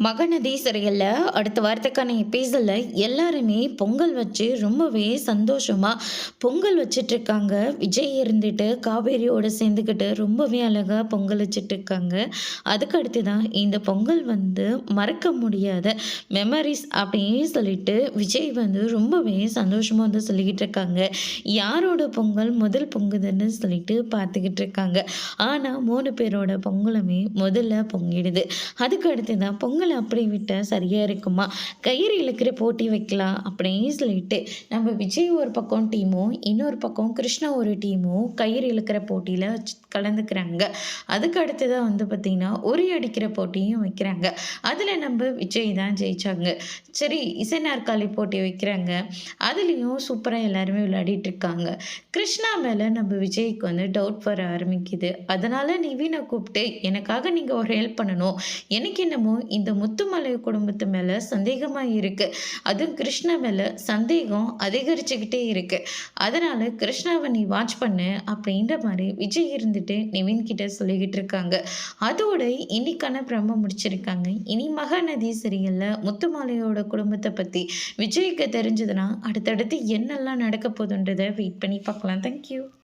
மகநதி சீரியலில் அடுத்த வாரத்துக்கான எபிசோடில் எல்லாருமே பொங்கல் வச்சு ரொம்பவே சந்தோஷமாக பொங்கல் வச்சிட்ருக்காங்க. விஜய் இருந்துட்டு காவேரியோடு சேர்ந்துக்கிட்டு ரொம்பவே அழகாக பொங்கல் வச்சிட்ருக்காங்க. அதுக்கு அடுத்து தான் இந்த பொங்கல் வந்து மறக்க முடியாத மெமரிஸ் அப்படின்னு சொல்லிட்டு விஜய் வந்து ரொம்பவே சந்தோஷமாக வந்து சொல்லிக்கிட்டு இருக்காங்க. யாரோட பொங்கல் முதல் பொங்குதுன்னு சொல்லிட்டு பார்த்துக்கிட்டு இருக்காங்க. ஆனால் 3 பேரோட பொங்கலுமே முதல்ல பொங்கிடுது. அதுக்கு அடுத்து தான் பொங்கல் அப்படி விட்டா சரியா இருக்குமா? கயிறு இழுக்கிற போட்டி வைக்கலாம் அப்படின்னு சொல்லிட்டு நம்ம விஜய் ஒரு பக்கம் டீமும், இன்னொரு பக்கம் கிருஷ்ணா ஒரு டீமும் கயிறு இழுக்கிற போட்டியில கலந்துக்கிறாங்க. அதுக்கு அடுத்ததான் வந்து பார்த்தீங்கன்னா, உரி அடிக்கிற போட்டியும் வைக்கிறாங்க. அதில் நம்ம விஜய் தான் ஜெயிச்சாங்க. சரி, இசை நாற்காலி போட்டி வைக்கிறாங்க. அதுலேயும் சூப்பராக எல்லாருமே விளையாடிட்டு இருக்காங்க. கிருஷ்ணா மேலே நம்ம விஜய்க்கு வந்து டவுட் வர ஆரம்பிக்குது. அதனால நிவினை கூப்பிட்டு எனக்காக நீங்கள் ஒரு ஹெல்ப் பண்ணணும். எனக்கு என்னமோ இந்த முத்துமலை குடும்பத்து மேலே சந்தேகமாக இருக்குது. அதுவும் கிருஷ்ணா மேலே சந்தேகம் அதிகரிச்சுக்கிட்டே இருக்கு. அதனால கிருஷ்ணாவை நீ வாட்ச் பண்ணு அப்படின்ற மாதிரி விஜய் இருந்துட்டு நிவின் கிட்ட சொல்லிக்கிட்டு இருக்காங்க. அதோட இன்னைக்கான பிரம்ம முடிச்சிருக்காங்க. இனி மகாநதி சீரியல்ல முத்துமாலையோட குடும்பத்தை பற்றி விஜய்க்கு தெரிஞ்சதுன்னா அடுத்தடுத்து என்னெல்லாம் நடக்க போகுதுன்றதை வெயிட் பண்ணி பார்க்கலாம். தேங்க்யூ.